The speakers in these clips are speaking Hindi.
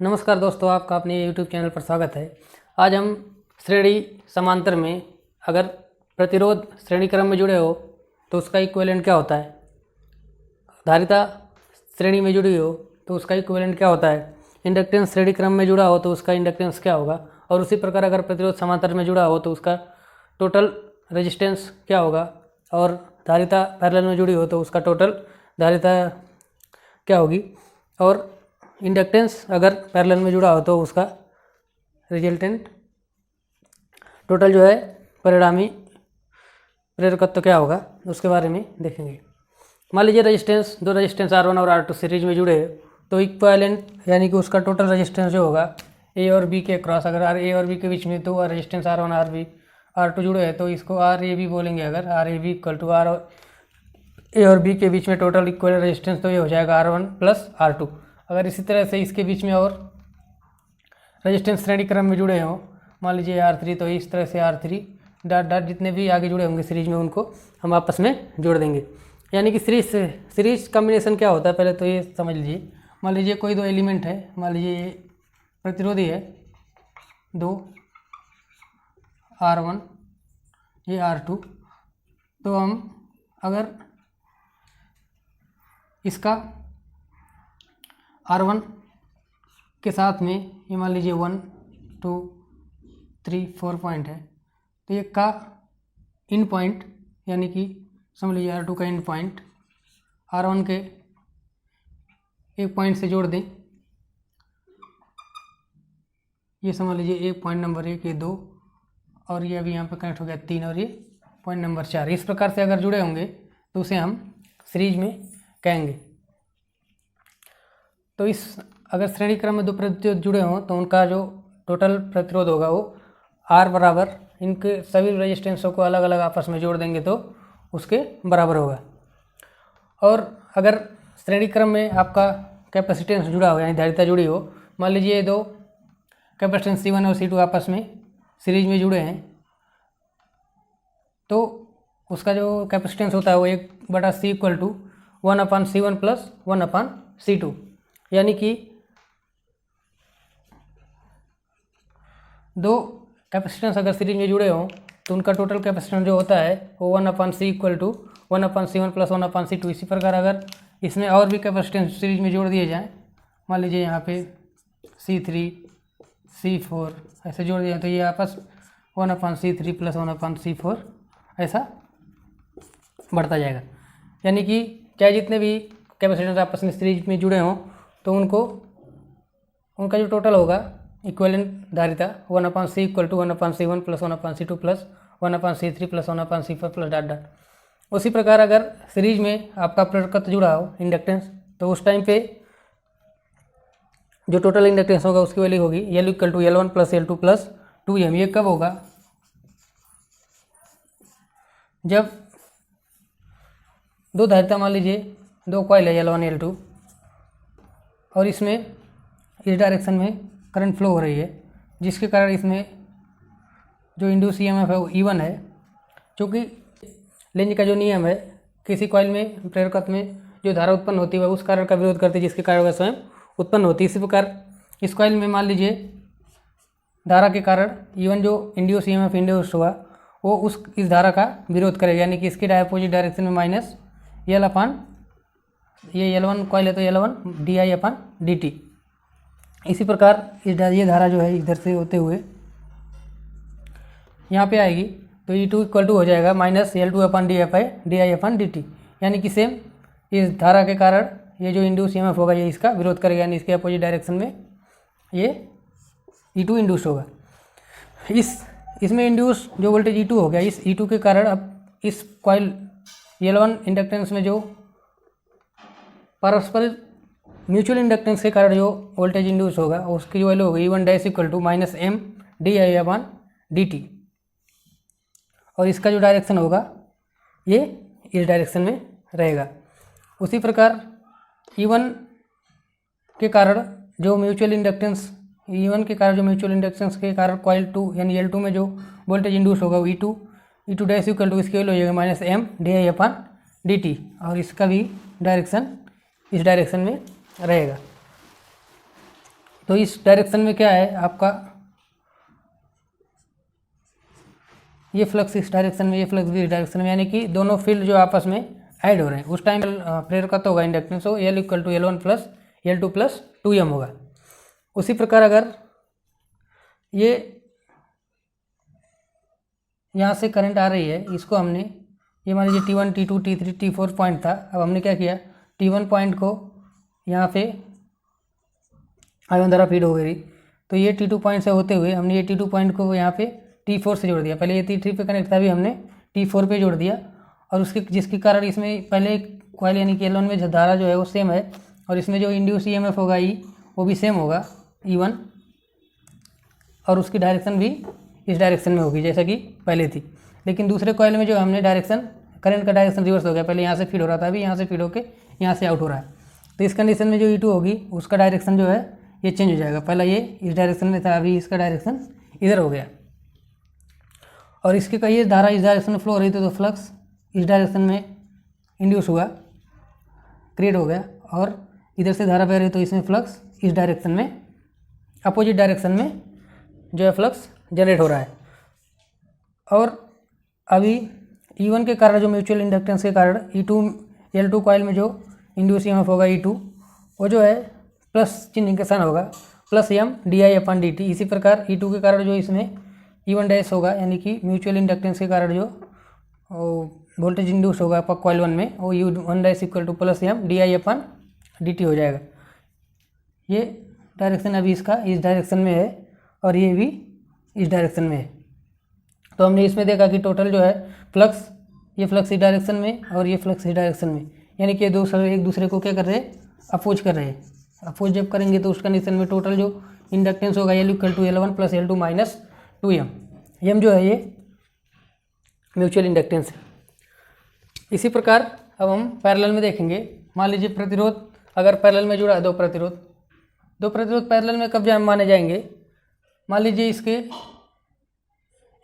नमस्कार दोस्तों, आपका अपने YouTube चैनल पर स्वागत है। आज हम श्रेणी समांतर में अगर प्रतिरोध श्रेणी क्रम में जुड़े हो तो उसका इक्विवेलेंट क्या होता है, धारिता श्रेणी में जुड़ी हो तो उसका इक्विवेलेंट क्या होता है, इंडक्टेंस श्रेणी क्रम में जुड़ा हो तो उसका इंडक्टेंस क्या होगा, और उसी प्रकार अगर प्रतिरोध समांतर में जुड़ा हो तो उसका टोटल रेजिस्टेंस क्या होगा, और धारिता पैरेलल में जुड़ी हो तो उसका टोटल धारिता क्या होगी, और इंडक्टेंस अगर पैरेलल में जुड़ा हो तो उसका रिजल्टेंट टोटल जो है परिणामी प्रेरकत्व क्या होगा, उसके बारे में देखेंगे। मान लीजिए दो रेजिस्टेंस R1 और R2 सीरीज में जुड़े तो इक्विवेलेंट यानी कि उसका टोटल रेजिस्टेंस जो होगा A और B के क्रॉस, अगर A और B के बीच में दो रेजिस्टेंस R1 R2 जुड़े हैं तो इसको RAB बोलेंगे। अगर RAB इक्वल टू R और A और B के बीच में टोटल इक्वल रेजिस्टेंस तो ये हो जाएगा R1 प्लस R2। अगर इसी तरह से इसके बीच में और रेजिस्टेंस श्रेणी क्रम में जुड़े हों, मान लीजिए R3, तो इस तरह से R3 डॉट डॉट जितने भी आगे जुड़े होंगे सीरीज में उनको हम आपस में जोड़ देंगे। यानी कि सीरीज कॉम्बिनेशन क्या होता है पहले तो ये समझ लीजिए। मान लीजिए कोई दो एलिमेंट है, मान लीजिए ये प्रतिरोधी है दो R1 ये R2, तो हम अगर इसका R1 के साथ में ये मान लीजिए 1 2 3 4 पॉइंट है, तो ये का इन पॉइंट यानी कि समझ लीजिए R2 का इन पॉइंट R1 के एक पॉइंट से जोड़ दें। ये समझ लीजिए एक पॉइंट नंबर 1 ये 2 और ये अभी यहाँ पे कनेक्ट हो गया 3 और ये पॉइंट नंबर 4। इस प्रकार से अगर जुड़े होंगे तो उसे हम सीरीज में कहेंगे। तो इस अगर श्रेणी क्रम में दो प्रतिरोध जुड़े हों तो उनका जो टोटल प्रतिरोध होगा वो R बराबर इनके सभी रेजिस्टेंसों को अलग अलग आपस में जोड़ देंगे तो उसके बराबर होगा। और अगर श्रेणी क्रम में आपका कैपेसिटेंस जुड़ा हो यानी धारिता जुड़ी हो, मान लीजिए दो कैपेसिटेंस C1 और C2 आपस में सीरीज में जुड़े हैं, तो उसका जो कैपेसिटेंस होता है वो 1/C equal to 1/C1 plus 1/C2। यानी कि दो कैपेसिटेंस अगर सीरीज में जुड़े हों तो उनका टोटल कैपेसिटेंस जो होता है वो 1/C equal to 1/C1 plus 1/C2। इसी प्रकार अगर इसमें और भी कैपेसिटेंस सीरीज में जोड़ दिए जाएँ, मान लीजिए यहाँ पे C3 C4 ऐसे जोड़ दिए तो ये आपस 1/C3 प्लस 1/C4 ऐसा बढ़ता जाएगा। यानी कि चाहे जितने भी कैपेसिटेंस आपस में सीरीज में जुड़े हों तो उनका जो टोटल होगा इक्विवेलेंट धारिता 1/C equal to 1/C1 plus 1/C2 plus 1/C3 plus 1/C4 plus dot dot. उसी प्रकार अगर सीरीज में आपका प्रेरकत्व जुड़ा हो इंडक्टेंस, तो उस टाइम पे जो टोटल इंडक्टेंस होगा उसकी वैल्यू होगी L equal to L1 plus L2 plus 2M। ये कब होगा? जब दो धारिता मान लीजिए दो कॉइल है L1 L2 और इसमें इस डायरेक्शन में करंट फ्लो हो रही है, जिसके कारण इसमें जो इंड्यूस EMF है वो E1 है। क्योंकि लेंज का जो नियम है किसी कॉइल में प्रेरकत्व में जो धारा उत्पन्न होती है उस कारण का विरोध करती है जिसके कारण वह स्वयं उत्पन्न होती है। इसी प्रकार इस कॉइल में मान लीजिए धारा के कारण E1 जो इंड्यूस EMF इंड्यूस हुआ वो इस धारा का विरोध करेगा, यानी कि इसके अपोजिट डायरेक्शन में माइनस L अपान ये L1 कॉइल है तो L1 di/dt। इसी प्रकार ये धारा जो है इधर से होते हुए यहाँ पे आएगी तो E2 इक्वल टू हो जाएगा माइनस L2/di/dt। यानी कि सेम इस धारा के कारण ये जो इंड्यूस EMF होगा ये इसका विरोध करेगा, यानी इसके अपोजिट डायरेक्शन में ये E2 इंड्यूस होगा। इसमें इंड्यूस जो वोल्टेज E2 हो गया, इस E2 के कारण अब इस कॉइल L1 इंडक्टेंस में जो परस्पर म्यूचुअल इंडक्टेंस के कारण जो वोल्टेज इंड्यूस होगा उसकी जो वैल्यू होगी E1 dash equal to minus M di/dt। और इसका जो डायरेक्शन होगा ये इस डायरेक्शन में रहेगा। उसी प्रकार E1 के कारण जो म्यूचुअल इंडक्टेंस के कारण कॉइल 2 यानी L2 में जो वोल्टेज इंड्यूस होगा वो E2 डैश इक्वल टू इसकी वैल्यू हो जाएगा माइनस M di/dt। और इसका भी डायरेक्शन इस डायरेक्शन में रहेगा। तो इस डायरेक्शन में क्या है आपका, ये फ्लक्स इस डायरेक्शन में, ये फ्लक्स भी इस डायरेक्शन में, यानी कि दोनों फील्ड जो आपस में ऐड हो रहे हैं। उस टाइम प्रेरक तो होगा इंडक्टेंस, हो L equal to L1 plus L2 plus 2M होगा। उसी प्रकार अगर ये यहाँ से करंट आ रही है, इसको हमने, ये मान लीजिए T1 T2 T3 T4 point था। अब हमने क्या किया, T1 पॉइंट को यहाँ पे I1 द्वारा फीड हो गई, तो ये T2 पॉइंट से होते हुए हमने ये T2 पॉइंट को यहाँ पे T4 से जोड़ दिया। पहले ये T3 पे कनेक्ट था, अभी हमने T4 पे जोड़ दिया, और उसके जिसके कारण इसमें पहले कॉइल यानी कि L1 में धारा जो है वो सेम है, और इसमें जो इंड्यूस EMF होगा E, वो भी सेम होगा E1, और उसकी डायरेक्शन भी इस डायरेक्शन में होगी जैसा कि पहले थी। लेकिन दूसरे कॉइल में जो हमने डायरेक्शन, करंट का डायरेक्शन रिवर्स हो गया, पहले यहाँ से फीड हो रहा था, अभी यहाँ से फीड होकर यहाँ से आउट हो रहा है। तो इस कंडीशन में जो E2 होगी उसका डायरेक्शन जो है ये चेंज हो जाएगा। पहला ये इस डायरेक्शन में था, अभी इसका डायरेक्शन इधर हो गया, और इसके कहिए धारा इस डायरेक्शन में फ्लो हो रही थी, तो फ्लक्स इस डायरेक्शन में इंड्यूस हुआ, क्रिएट हो गया, और इधर से धारा बह रही, तो इसमें फ्लक्स इस डायरेक्शन में, अपोजिट डायरेक्शन में जो है फ्लक्स जनरेट हो रहा है। और अभी E1 के कारण, जो म्यूचुअल इंडक्टेंस के कारण E2 L2 कॉइल में जो इंड्यूस EMF होगा E2, वो जो है प्लस चिन्ह के साथ होगा, प्लस M di/dt। इसी प्रकार E2 के कारण जो इसमें E1 डैश होगा, यानी कि म्यूचुअल इंडक्टेंस के कारण जो वोल्टेज इंड्यूस होगा कॉइल 1 में, वो U1 dash equal two plus M di/dt हो जाएगा। ये डायरेक्शन अभी इसका इस डायरेक्शन में है, और ये भी इस डायरेक्शन में है। तो हमने इसमें देखा कि टोटल जो है फ्लक्स, ये फ्लक्स इस डायरेक्शन में और ये फ्लक्स इस डायरेक्शन में, यानी कि एक दूसरे को क्या कर रहे हैं, अपोज कर रहे हैं। अपोज जब करेंगे तो उस कंडीशन में टोटल जो इंडक्टेंस होगा L equal to L1 plus L2 minus 2M। M जो है ये म्यूचुअल इंडक्टेंस है। इसी प्रकार अब हम पैरेलल में देखेंगे। मान लीजिए प्रतिरोध अगर पैरेलल में जुड़ा है, दो प्रतिरोध पैरेलल में कब माने जाएंगे। मान लीजिए इसके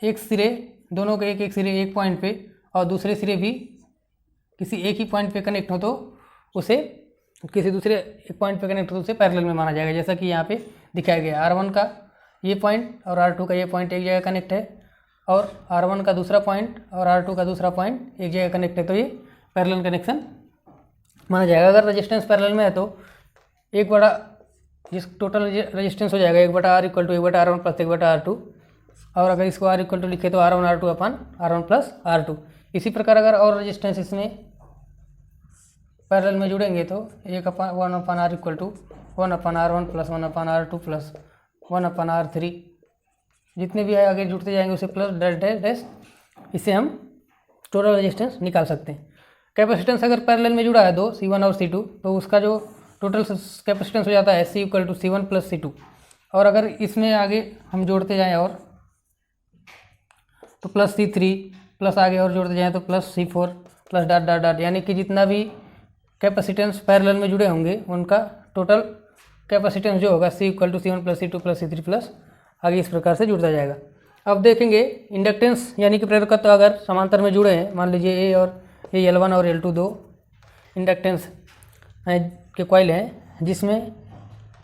एक सिरे, दोनों के एक सिरे एक पॉइंट पे और दूसरे सिरे भी किसी एक ही पॉइंट पे कनेक्ट हो, तो उसे किसी दूसरे एक पॉइंट पे कनेक्ट हो तो उसे पैरेलल में माना जाएगा। जैसा कि यहाँ पे दिखाया गया, R1 का ये पॉइंट और R2 का ये पॉइंट एक जगह कनेक्ट है, और R1 का दूसरा पॉइंट और R2 का दूसरा पॉइंट एक जगह कनेक्ट है, तो ये पैरेलल कनेक्शन माना जाएगा। अगर रेजिस्टेंस पैरेलल में है तो एक बड़ा, जिस टोटल रेजिस्टेंस हो जाएगा 1/R equal to 1/R1 plus 1/R2, और अगर इसको R इक्वल टू लिखे तो R1 R2 अपन R1 प्लस R2। इसी प्रकार अगर और रेजिस्टेंस इसमें पैरेलल में जुड़ेंगे तो 1/1/R equal to 1/R1 plus 1/R2 plus 1/R3, जितने भी आगे जुड़ते जाएंगे उसे प्लस डैश डैश डैश, इससे हम टोटल रेजिस्टेंस निकाल सकते हैं। कैपेसिटेंस अगर पैरेलल में जुड़ा है दो, C1 और C2, तो उसका जो टोटल कैपेसिटेंस हो जाता है C equal to C1 plus C2। और अगर इसमें आगे हम जोड़ते जाएं और तो प्लस C3, प्लस आगे और जोड़ते जाएं तो plus C4 plus dot dot dot, यानी कि जितना भी कैपेसिटेंस पैरेलल में जुड़े होंगे उनका टोटल कैपेसिटेंस जो होगा C equal to C1 plus C2 plus C3 plus आगे इस प्रकार से जुड़ता जाएगा। अब देखेंगे इंडक्टेंस यानी कि प्रेरकत्व अगर समांतर में जुड़े हैं, मान लीजिए ये L1 और L2 दो इंडक्टेंस के कॉइल हैं, जिसमें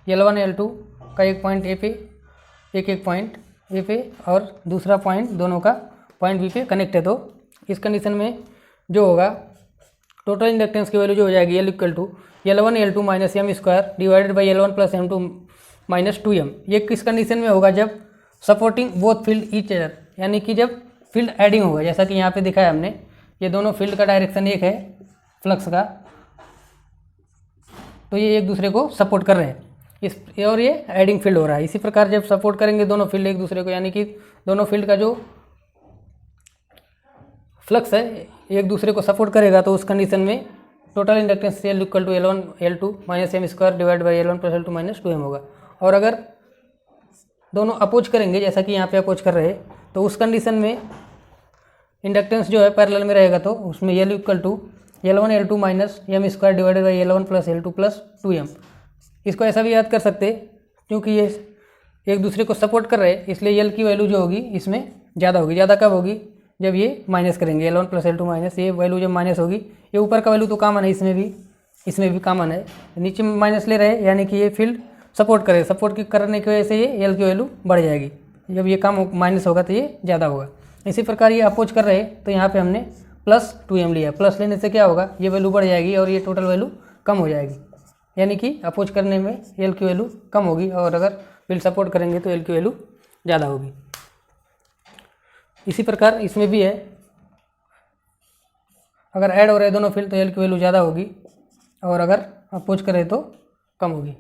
L1 L2 का एक पॉइंट ए पे, एक पॉइंट ए पे और दूसरा पॉइंट दोनों का पॉइंट बी पे कनेक्ट है। तो इस कंडीशन में जो होगा टोटल इंडक्टेंस की वैल्यू जो हो जाएगी L equal to L1 L2 minus M square divided by L1 plus M2 minus 2M। ये किस कंडीशन में होगा, जब supporting both field each other, यानी कि जब फील्ड एडिंग होगा। जैसा कि यहाँ पे दिखाया हमने, ये दोनों फील्ड का डायरेक्शन एक है फ्लक्स का, तो ये एक दूसरे को सपोर्ट कर रहे हैं और ये एडिंग फील्ड हो रहा है। इसी प्रकार जब सपोर्ट करेंगे दोनों फील्ड एक दूसरे को, यानी कि दोनों फील्ड का जो फ्लक्स है एक दूसरे को सपोर्ट करेगा, तो उस कंडीशन में total inductance L equal to L1 L2 minus M square divide by L1 plus L2 minus 2M होगा। और अगर दोनों अपोज करेंगे जैसा कि यहाँ पे अपोज कर रहे हैं, तो उस कंडीशन में इंडक्टेंस जो है पैरेलल में रहेगा, तो उसमें L equal to L1 L2 minus M square divided by L1 plus L2 plus 2M। इसको ऐसा भी याद कर सकते, क्योंकि ये एक दूसरे को सपोर्ट कर रहे हैं, इसलिए L की वैल्यू जो होगी इसमें ज़्यादा होगी। ज़्यादा कब होगी, जब ये माइनस करेंगे L1 प्लस L2 माइनस, ये वैल्यू जब माइनस होगी, ये ऊपर का वैल्यू तो कॉमन है, इसमें भी कॉमन है, नीचे में माइनस ले रहे हैं, यानी कि ये फील्ड सपोर्ट करे, सपोर्ट की करने की वजह से ये एल की वैल्यू बढ़ जाएगी। जब ये कम माइनस होगा तो ये ज़्यादा होगा। इसी प्रकार ये अपोज कर रहे तो यहाँ पे हमने +2m लिया। प्लस लेने से क्या होगा, ये वैल्यू बढ़ जाएगी और ये टोटल वैल्यू कम हो जाएगी, यानी कि अपोज करने में एल की वैल्यू कम होगी और अगर फील्ड सपोर्ट करेंगे तो एल की वैल्यू ज़्यादा होगी। इसी प्रकार इसमें भी है, अगर ऐड हो रहे दोनों फील्ड तो एल की वैल्यू ज़्यादा होगी और अगर अपोज करें तो कम होगी।